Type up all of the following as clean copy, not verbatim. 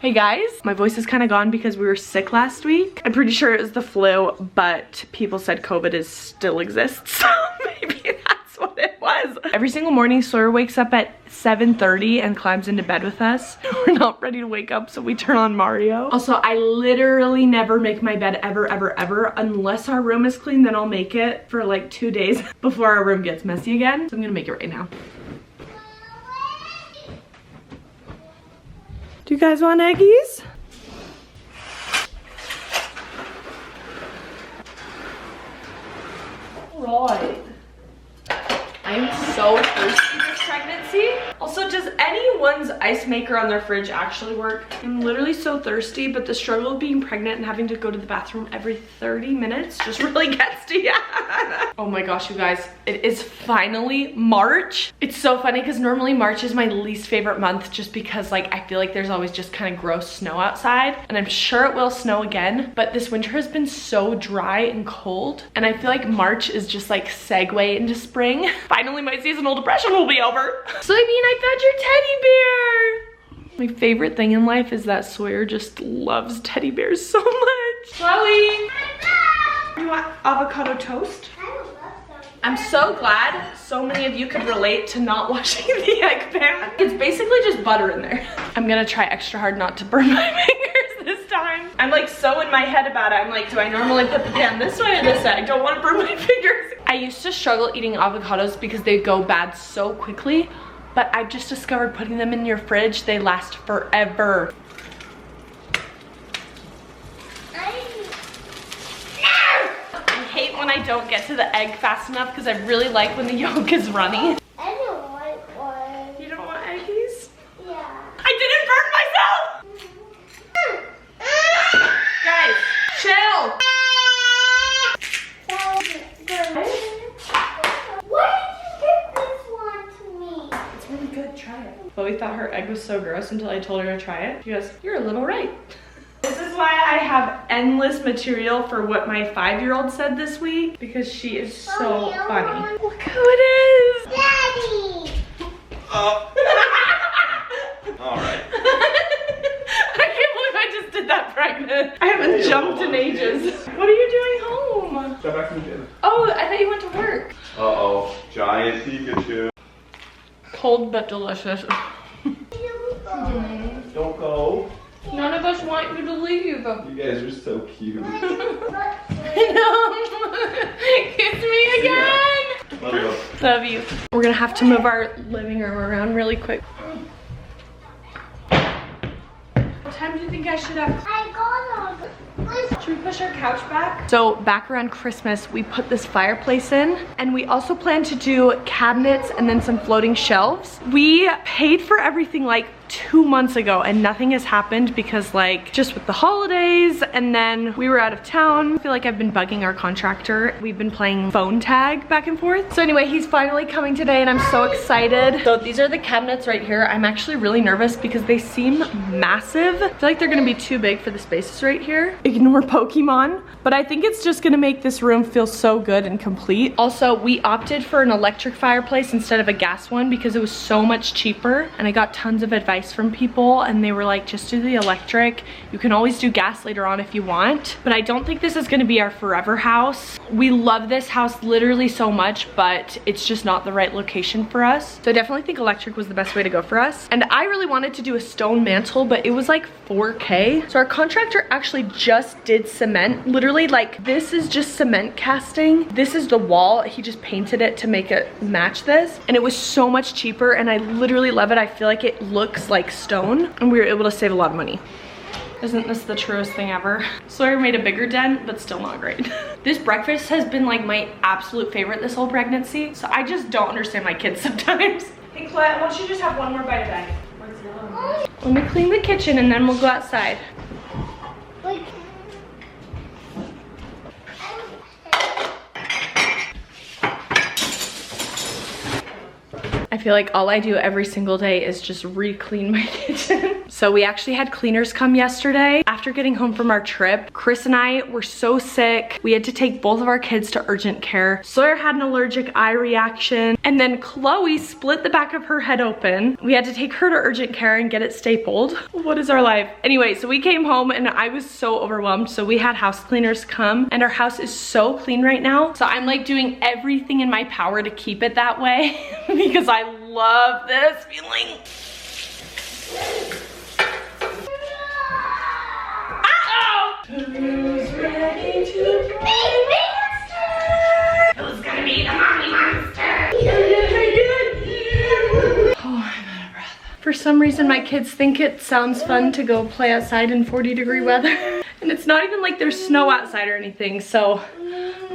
Hey guys, my voice is kind of gone because we were sick last week. I'm pretty sure it was the flu, but people said COVID still exists, so maybe that's what it was. Every single morning, Sawyer wakes up at 7:30 and climbs into bed with us. We're not ready to wake up, so we turn on Mario. Also, I literally never make my bed ever, unless our room is clean. Then I'll make it for like 2 days before our room gets messy again. So I'm gonna make it right now. Do you guys want eggies? Right. I'm so thirsty this pregnancy. Also, does anyone's ice maker on their fridge actually work? I'm literally so thirsty, but the struggle of being pregnant and having to go to the bathroom every 30 minutes just really gets to you. Oh my gosh, you guys, it is finally March. It's so funny because normally March is my least favorite month just because like I feel like there's always just kind of gross snow outside, and I'm sure it will snow again, but this winter has been so dry and cold, and I feel like March is just like segue into spring. Finally, my seasonal depression will be over. So I mean, I fed your teddy bear. My favorite thing in life is that Sawyer just loves teddy bears so much. Chloe, you want avocado toast? I'm so glad so many of you could relate to not washing the egg pan. It's basically just butter in there. I'm gonna try extra hard not to burn my fingers this time. I'm like so in my head about it. I'm like, do I normally put the pan this way or this way? I don't want to burn my fingers. I used to struggle eating avocados because they go bad so quickly, but I've just discovered putting them in your fridge, they last forever. I hate when I don't get to the egg fast enough because I really like when the yolk is runny. I don't want one. You don't want eggies? Yeah. I didn't burn myself! Guys, chill! Why did you give this one to me? It's really good, try it. Chloe thought her egg was so gross until I told her to try it. She goes, you're a little right. This is why I have endless material for what my 5-year-old said this week, because she is so funny. Look who it is! Daddy! Oh. All right. I can't believe I just did that pregnant. I haven't jumped in ages. What are you doing home? Go back to the gym. Oh, I thought you went to work. Uh-oh. Giant Pikachu. Cold but delicious. Don't go. None of us want you to leave. You guys are so cute. I know. Kiss me again. Love you. Love you. We're gonna have to move our living room around really quick. What time do you think I should have? I got them. Should we push our couch back? So back around Christmas, we put this fireplace in, and we also plan to do cabinets and then some floating shelves. We paid for everything like 2 months ago and nothing has happened because like just with the holidays, and then we were out of town. I feel like I've been bugging our contractor. We've been playing phone tag back and forth. So anyway, he's finally coming today and I'm so excited. So these are the cabinets right here. I'm actually really nervous because they seem massive. I feel like they're gonna be too big for the spaces right here. Ignore Pokemon. But I think it's just gonna make this room feel so good and complete. Also, we opted for an electric fireplace instead of a gas one because it was so much cheaper, and I got tons of advice from people and they were like, just do the electric. You can always do gas later on if you want. But I don't think this is gonna be our forever house. We love this house literally so much, but it's just not the right location for us. So I definitely think electric was the best way to go for us. And I really wanted to do a stone mantle, but it was like $4K. So our contractor actually just did cement. Literally, like, this is just cement casting. This is the wall. He just painted it to make it match this. And it was so much cheaper and I literally love it. I feel like it looks like stone and we were able to save a lot of money. Isn't this the truest thing ever? Sawyer made a bigger dent, but still not great. This breakfast has been like my absolute favorite this whole pregnancy. So I just don't understand my kids sometimes. Hey Colette, why don't you just have one more bite of egg? Let me clean the kitchen and then we'll go outside. Like, I feel like all I do every single day is just re-clean my kitchen. So we actually had cleaners come yesterday. After getting home from our trip, Chris and I were so sick. We had to take both of our kids to urgent care. Sawyer had an allergic eye reaction, and then Chloe split the back of her head open. We had to take her to urgent care and get it stapled. What is our life? Anyway, so we came home and I was so overwhelmed. So we had house cleaners come, and our house is so clean right now. So I'm like doing everything in my power to keep it that way because I love this feeling. Who's ready to play monster? Who's gonna be the mommy monster? Oh, I'm out of breath. For some reason, my kids think it sounds fun to go play outside in 40-degree weather. And it's not even like there's snow outside or anything, so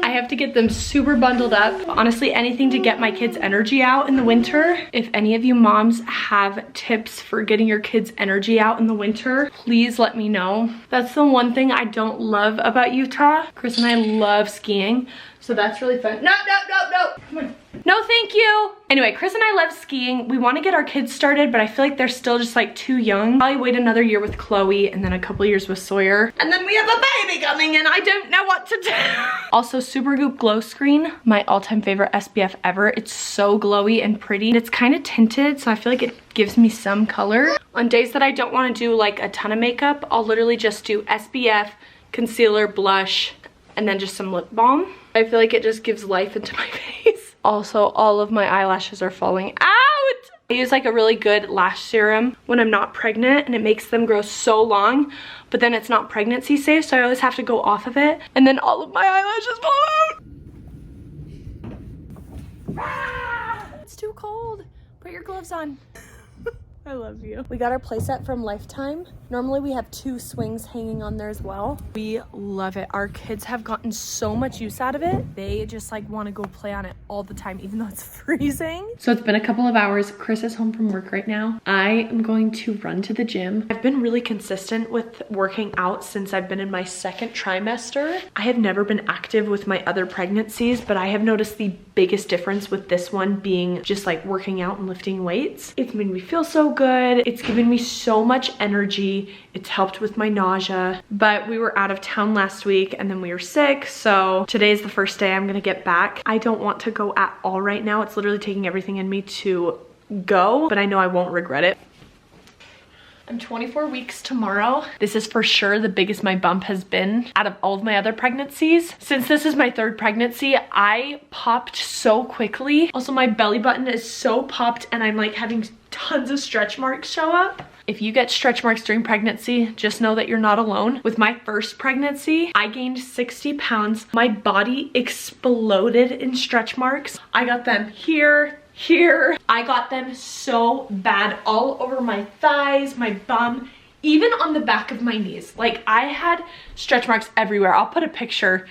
I have to get them super bundled up. Honestly, anything to get my kids' energy out in the winter. If any of you moms have tips for getting your kids' energy out in the winter, please let me know. That's the one thing I don't love about Utah. Chris and I love skiing, so that's really fun. No. Come on. No, thank you. Anyway, Chris and I love skiing. We want to get our kids started, but I feel like they're still just like too young. Probably wait another year with Chloe and then a couple years with Sawyer. And then we have a baby coming and I don't know what to do. Also, Supergoop Glow Screen, my all-time favorite SPF ever. It's so glowy and pretty. It's kind of tinted, so I feel like it gives me some color. On days that I don't want to do like a ton of makeup, I'll literally just do SPF, concealer, blush, and then just some lip balm. I feel like it just gives life into my face. Also, all of my eyelashes are falling out. I use like a really good lash serum when I'm not pregnant, and it makes them grow so long, but then it's not pregnancy safe, so I always have to go off of it, and then all of my eyelashes fall out. It's too cold. Put your gloves on. I love you. We got our playset from Lifetime. Normally we have 2 swings hanging on there as well. We love it. Our kids have gotten so much use out of it. They just like want to go play on it all the time, even though it's freezing. So it's been a couple of hours. Chris is home from work right now. I am going to run to the gym. I've been really consistent with working out since I've been in my 2nd trimester. I have never been active with my other pregnancies, but I have noticed the biggest difference with this one being just like working out and lifting weights. It's made me feel so good. It's given me so much energy. It's helped with my nausea. But we were out of town last week and then we were sick, so today's the first day I'm gonna get back. I don't want to go at all right now. It's literally taking everything in me to go, but I know I won't regret it. I'm 24 weeks tomorrow. This is for sure the biggest my bump has been out of all of my other pregnancies. Since this is my 3rd pregnancy, I popped so quickly. Also, my belly button is so popped and I'm like having tons of stretch marks show up. If you get stretch marks during pregnancy, just know that you're not alone. With my 1st pregnancy, I gained 60 pounds. My body exploded in stretch marks. I got them here. I got them so bad all over my thighs, my bum, even on the back of my knees. Like, I had stretch marks everywhere. I'll put a picture.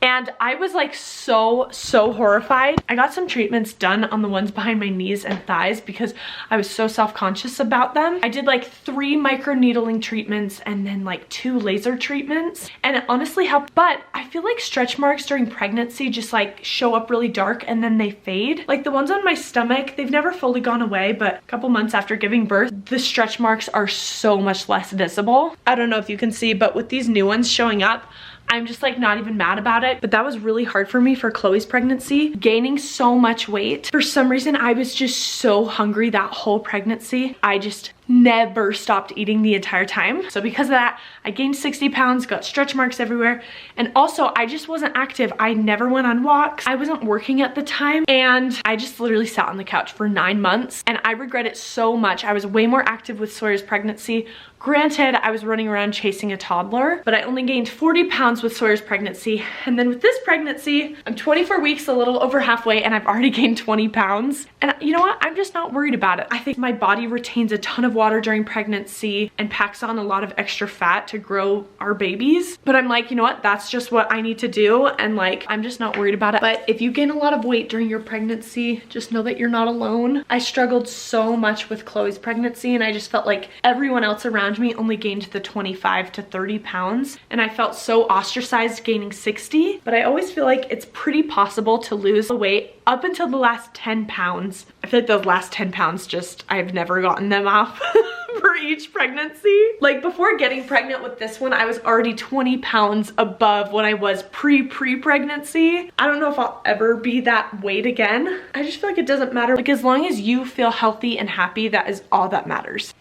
And I was like so horrified. I got some treatments done on the ones behind my knees and thighs because I was so self-conscious about them. I did like 3 microneedling treatments and then like 2 laser treatments, and it honestly helped. But I feel like stretch marks during pregnancy just like show up really dark and then they fade. Like the ones on my stomach, they've never fully gone away, but a couple months after giving birth, the stretch marks are so much less visible. I don't know if you can see, but with these new ones showing up, I'm just like not even mad about it. But that was really hard for me for Chloe's pregnancy, gaining so much weight. For some reason, I was just so hungry that whole pregnancy. I just never stopped eating the entire time. So because of that, I gained 60 pounds, got stretch marks everywhere. And also I just wasn't active. I never went on walks. I wasn't working at the time. And I just literally sat on the couch for 9 months. And I regret it so much. I was way more active with Sawyer's pregnancy. Granted, I was running around chasing a toddler, but I only gained 40 pounds with Sawyer's pregnancy. And then with this pregnancy, I'm 24 weeks, a little over halfway, and I've already gained 20 pounds. And you know what? I'm just not worried about it. I think my body retains a ton of water during pregnancy and packs on a lot of extra fat to grow our babies. But I'm like, you know what? That's just what I need to do. And like, I'm just not worried about it. But if you gain a lot of weight during your pregnancy, just know that you're not alone. I struggled so much with Chloe's pregnancy, and I just felt like everyone else around me only gained the 25 to 30 pounds. And I felt so ostracized gaining 60, but I always feel like it's pretty possible to lose the weight up until the last 10 pounds. I feel like those last 10 pounds just, I've never gotten them off. for each pregnancy. Like before getting pregnant with this one, I was already 20 pounds above what I was pre-pregnancy. I don't know if I'll ever be that weight again. I just feel like it doesn't matter. Like as long as you feel healthy and happy, that is all that matters.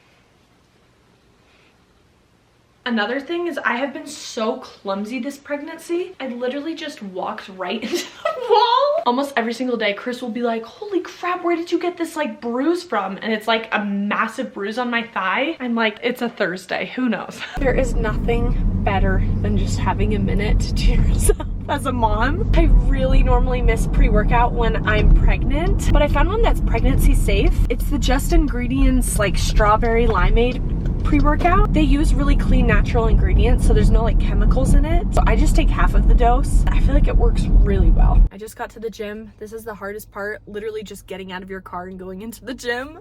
Another thing is I have been so clumsy this pregnancy. I literally just walked right into the wall. Almost every single day, Chris will be like, holy crap, where did you get this like bruise from? And it's like a massive bruise on my thigh. I'm like, it's a Thursday, who knows? There is nothing better than just having a minute to yourself as a mom. I really normally miss pre-workout when I'm pregnant, but I found one that's pregnancy safe. It's the Just Ingredients like strawberry limeade pre-workout. They use really clean natural ingredients, so there's no like chemicals in it. So I just take half of the dose. I feel like it works really well. I just got to the gym. This is the hardest part, literally just getting out of your car and going into the gym.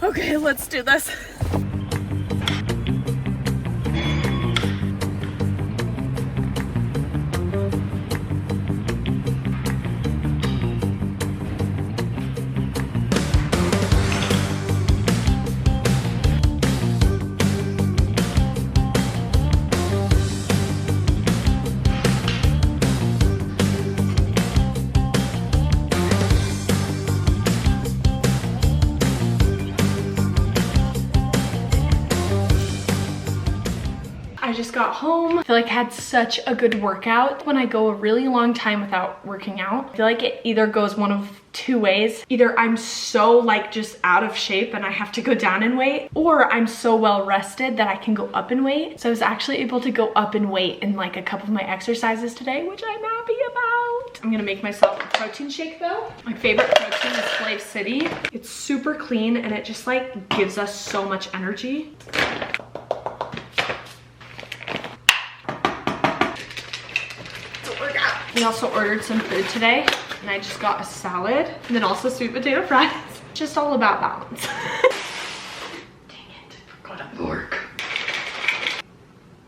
Okay, let's do this. I just got home. I feel like I had such a good workout. When I go a really long time without working out, I feel like it either goes one of two ways. Either I'm so like just out of shape and I have to go down in weight, or I'm so well rested that I can go up in weight. So I was actually able to go up in weight in like a couple of my exercises today, which I'm happy about. I'm gonna make myself a protein shake though. My favorite protein is Slave City. It's super clean and it just like gives us so much energy. We also ordered some food today, and I just got a salad, and then also sweet potato fries. Just all about balance. Dang it, I forgot to work.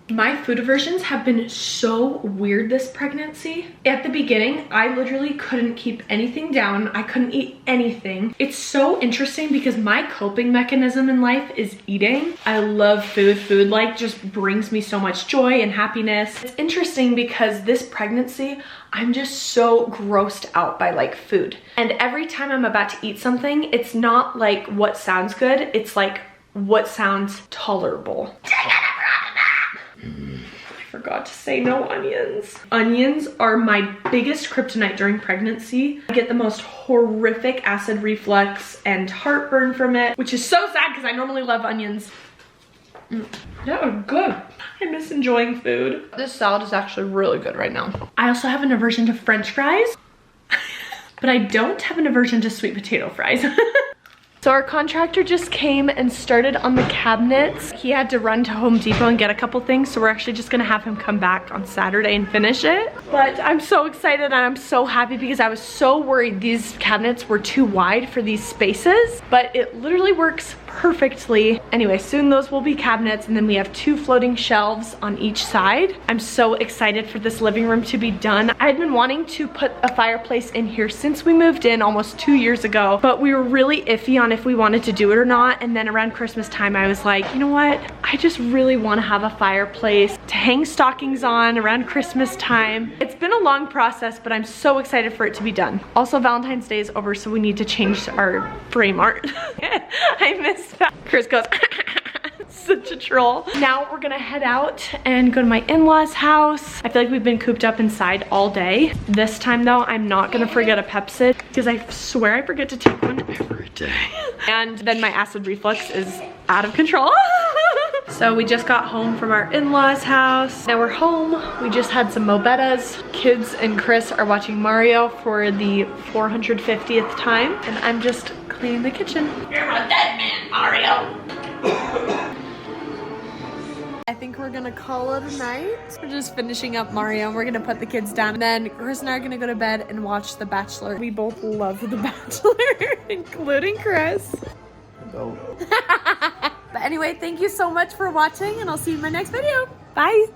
My food aversions have been so weird this pregnancy. At the beginning, I literally couldn't keep anything down. I couldn't eat anything. It's so interesting because my coping mechanism in life is eating. I love food. Food like just brings me so much joy and happiness. It's interesting because this pregnancy, I'm just so grossed out by like food. And every time I'm about to eat something, it's not like what sounds good. It's like what sounds tolerable. I forgot to say no onions. Onions are my biggest kryptonite during pregnancy. I get the most horrific acid reflux and heartburn from it, which is so sad because I normally love onions. That was good. I miss enjoying food. This salad is actually really good right now. I also have an aversion to French fries, but I don't have an aversion to sweet potato fries. So our contractor just came and started on the cabinets. He had to run to Home Depot and get a couple things, so we're actually just gonna have him come back on Saturday and finish it. But I'm so excited and I'm so happy because I was so worried these cabinets were too wide for these spaces, but it literally works perfectly. Anyway, soon those will be cabinets, and then we have 2 floating shelves on each side. I'm so excited for this living room to be done. I had been wanting to put a fireplace in here since we moved in almost 2 years ago, but we were really iffy on if we wanted to do it or not. And then around Christmas time, I was like, you know what? I just really want to have a fireplace to hang stockings on around Christmas time. It's been a long process, but I'm so excited for it to be done. Also, Valentine's Day is over, so we need to change our frame art. I missed that. Chris goes, such a troll. Now we're gonna head out and go to my in-laws' house. I feel like we've been cooped up inside all day. This time though, I'm not gonna forget a Pepsid because I swear I forget to take one every day. And then my acid reflux is out of control. So we just got home from our in-laws' house. Now we're home. We just had some Mobetas. Kids and Chris are watching Mario for the 450th time, and I'm just cleaning the kitchen. You're a dead man, Mario. I think we're gonna call it a night. We're just finishing up Mario and we're gonna put the kids down. And then Chris and I are gonna go to bed and watch The Bachelor. We both love The Bachelor, including Chris. But anyway, thank you so much for watching and I'll see you in my next video. Bye.